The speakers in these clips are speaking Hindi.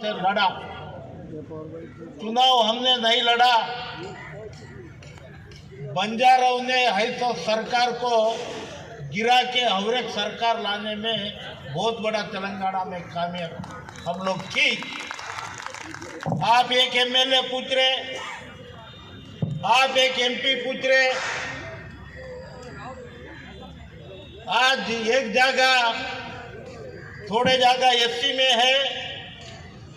से लड़ा। चुनाव हमने नहीं लड़ा, बंजारों ने है तो सरकार को गिरा के हवरेक सरकार लाने में बहुत बड़ा तेलंगाना में कामयाब हम लोग की। आप एक एमएलए पूछ रहे, आप एक एमपी पूछ रहे, आज एक जगह थोड़े जगह एससी में है,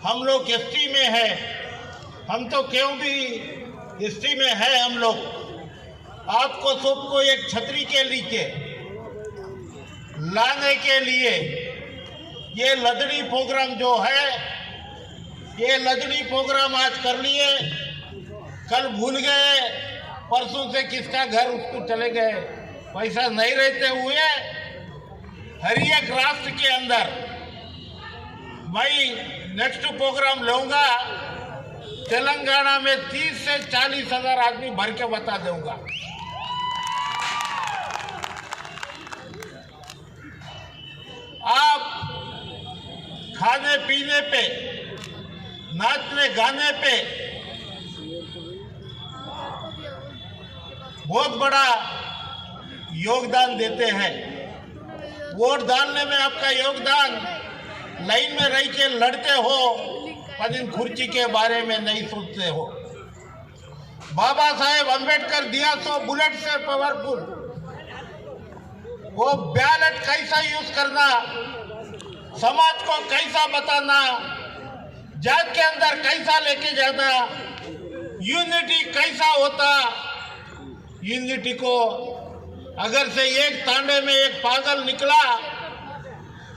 हम लोग एसटी में है। हम तो क्यों भी एसटी में है हम लोग। आपको सबको एक छतरी के नीचे लाने के लिए ये लदड़ी प्रोग्राम जो है, ये लदड़ी प्रोग्राम आज कर लिए, कल भूल गए, परसों से किसका घर उसको चले गए, पैसा नहीं रहते हुए हर एक राष्ट्र के अंदर मैं नेक्स्ट प्रोग्राम लूंगा। तेलंगाना में 30 से 40 हजार आदमी भर के बता दूंगा। आप खाने पीने पे, नाचने गाने पे बहुत बड़ा योगदान देते हैं। वोट डालने में आपका योगदान, लाइन में रह के लड़ते हो पर इन खुर्ची के बारे में नहीं सोचते हो। बाबा साहेब अंबेडकर दिया तो बुलेट से पावरफुल, वो बैलेट कैसा यूज करना, समाज को कैसा बताना, जात के अंदर कैसा लेके जाना, यूनिटी कैसा होता। यूनिटी को अगर से एक तांडे में एक पागल निकला,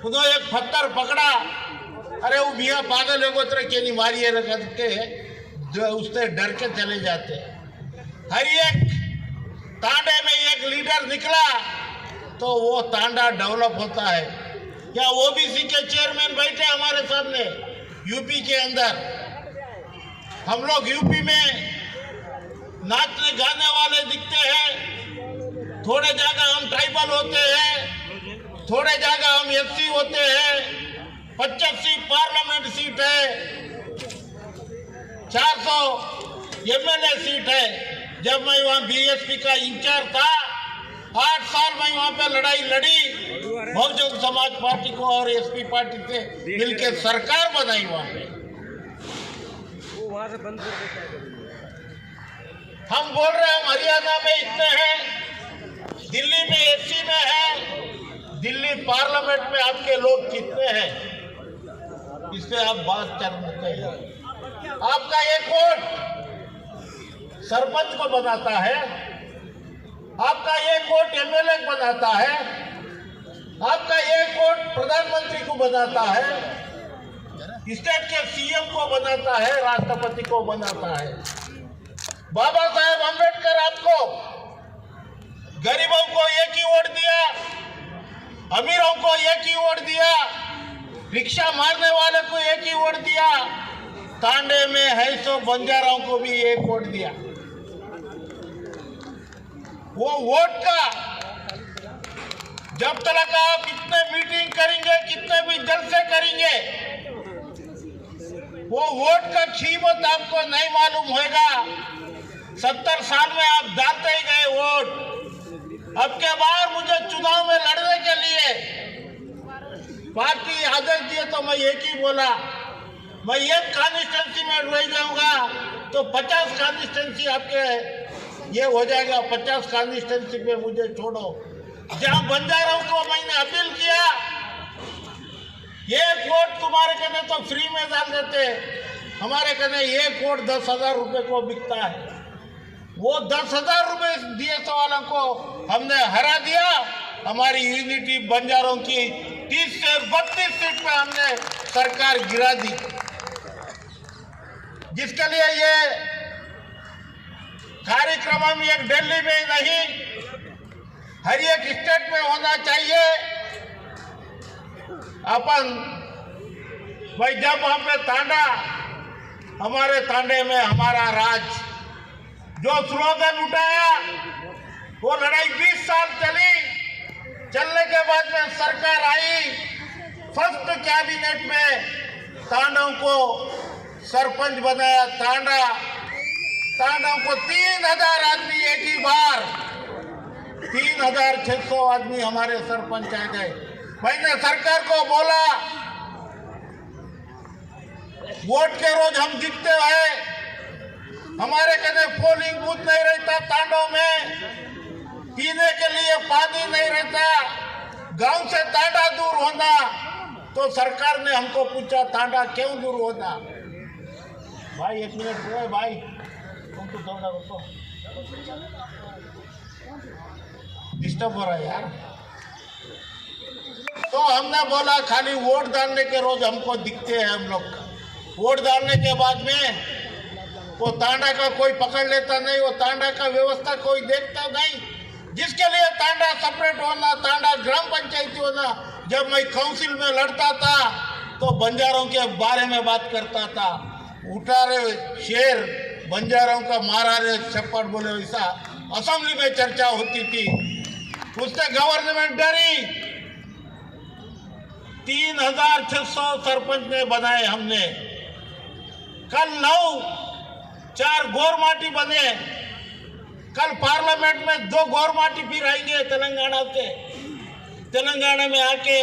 उन्होंने एक पत्थर पकड़ा, अरे वो मियाँ पागल है वो तरह के नहीं मारिए रखते जो उससे डर के चले जाते। हर एक तांडे में एक लीडर निकला तो वो तांडा डेवलप होता है। क्या ओबीसी के चेयरमैन बैठे हमारे सामने यूपी के अंदर, हम लोग यूपी में नाचने गाने वाले दिखते हैं, थोड़े जगह हम ट्राइबल होते हैं, थोड़े जगह हम एससी होते हैं। 85 पार्लियामेंट सीट है, 400 एमएलए सीट है। जब मैं वहाँ बीएसपी का इंचार्ज था, 8 साल मैं वहाँ पे लड़ाई लड़ी, बहुजन समाज पार्टी को और एसपी पार्टी से मिलकर सरकार बनाई वहाँ पे। हम बोल रहे हैं हरियाणा में इतने हैं, दिल्ली में एससी में है, दिल्ली पार्लियामेंट में आपके लोग कितने हैं, इससे आप बात करते हैं। आपका एक वोट सरपंच को बनाता है, आपका एक वोट एमएलए को बनाता है, आपका एक वोट प्रधानमंत्री को बनाता है, स्टेट के सीएम को बनाता है, राष्ट्रपति को बनाता है। बाबा साहेब अंबेडकर आपको गरीबों को एक ही वोट दिया, अमीरों को एक ही वोट दिया, रिक्शा मारने वाले को एक ही वोट दिया, तांडे में है सो बंजारों को भी एक वोट दिया। वो वोट का जब तक आप कितने मीटिंग करेंगे, कितने भी जलसे करेंगे, वो वोट का कीमत आपको नहीं मालूम होगा। 70 साल में आप डालते ही गए वोट। अब के बाद मुझे चुनाव में लड़ने के लिए पार्टी आदेश दिए तो मैं एक ही बोला, मैं एक कॉन्स्टिट्यूंसी में रह जाऊंगा तो 50 कॉन्स्टिट्यूंसी आपके ये हो जाएगा। 50 कॉन्स्टिट्यूंसी पे मुझे छोड़ो। जहां बंजारों को मैंने अपील किया, एक वोट तुम्हारे कहने तो फ्री में डाल देते, हमारे कहने एक वोट 10,000 रुपए को बिकता है। वो 10,000 रुपए डीएस वालों को हमने हरा दिया। हमारी यूनिटी बंजारों की 30 से 32 सीट पे हमने सरकार गिरा दी, जिसके लिए ये कार्यक्रम हम एक दिल्ली में नहीं हर एक स्टेट में होना चाहिए। अपन भाई जब वहां पे तांडा, हमारे तांडे में हमारा राज, जो स्लोगन उठाया वो लड़ाई 20 साल चली। चलने के बाद में सरकार आई, फर्स्ट कैबिनेट में तांडव को सरपंच बनाया। तांडव को 3000 आदमी एक ही बार 3600 आदमी हमारे सरपंच आ गए। मैंने सरकार को बोला वोट के रोज हम जीतते हैं, हमारे कने पोलिंग बूथ नहीं रहता, तांडव में पीने के लिए पानी नहीं रहता, गांव से तांडा दूर होना। तो सरकार ने हमको पूछा तांडा क्यों दूर होना। भाई 1 मिनट हुए भाई, तुम तो दौड़ा रुको, डिस्टर्ब हो रहा है यार। तो हमने बोला खाली वोट डालने के रोज हमको दिखते हैं हम लोग। वोट डालने के बाद में वो तांडा का कोई पकड़ लेता नहीं, वो तांडा का व्यवस्था कोई देखता नहीं। जिसके लिए तांडा सेपरेट होना, तांडा ग्राम पंचायती होना। जब मैं काउंसिल में लड़ता था तो बंजारों के बारे में बात करता था, उठा रे शेर बंजारों का मारा रे छप्पड़ बोले, वैसा असेंबली में चर्चा होती थी। उससे गवर्नमेंट डरी। 3600 सरपंच ने बनाए हमने। कल 4 गोरमाटी बने। कल पार्लियामेंट में 2 गोरमाटी फिर आएंगे तेलंगाना से। तेलंगाना में आके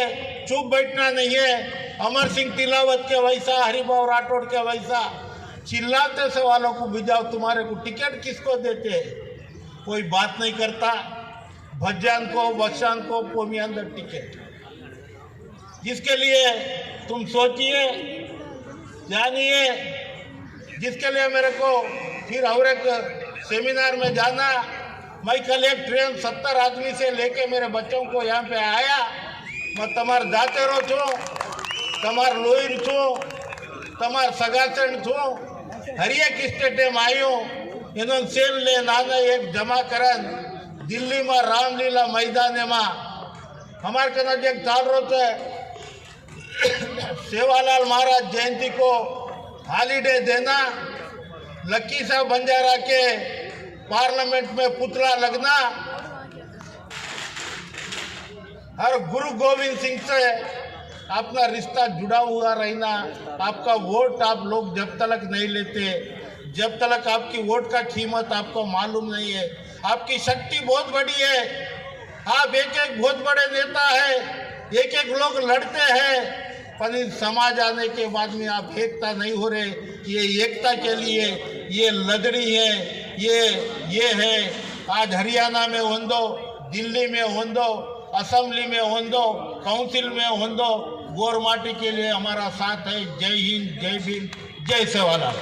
चुप बैठना नहीं है। अमर सिंह तिलावत के वैसा, हरिभाव राठौड़ के वैसा चिल्लाते से वालों को भिजाओ, तुम्हारे को टिकट किसको देते, कोई बात नहीं करता। भज्जान को, बच्चान को, पोमी अंदर टिकट। जिसके लिए तुम सोचिए, जानिए, जिसके लिए मेरे को फिर और एक सेमिनार में जाना। मैं कल एक ट्रेन 70 आदमी से लेके मेरे बच्चों को यहाँ पे आया। मैं तमार दातेरो छो, तमार लोहिर छो, तमार सगासण छो, हर एक स्टेटे में आयो। इन्होंने सेल ले नाना एक जमा करन दिल्ली में रामलीला मैदान में हमारे के नजदीक चाल रहे सेवालाल महाराज जयंती को हॉलीडे देना, लक्की साहब बंजारा के पार्लियामेंट में पुतला लगना और गुरु गोविंद सिंह से अपना रिश्ता जुड़ा हुआ रहना। आपका वोट आप लोग जब तक नहीं लेते, जब तक आपकी वोट का कीमत आपको मालूम नहीं है। आपकी शक्ति बहुत बड़ी है। आप एक बहुत बड़े नेता है, एक लोग लड़ते हैं, पर इस समाज आने के बाद में आप एकता नहीं हो रहे। ये एकता के लिए ये लड़नी है, ये है। आज हरियाणा में होंदो, दिल्ली में होंदो, असेंबली में होंदो, काउंसिल में होंदो, गोरमाटी के लिए हमारा साथ है। जय हिंद, जय भीम, जय सेवालाल।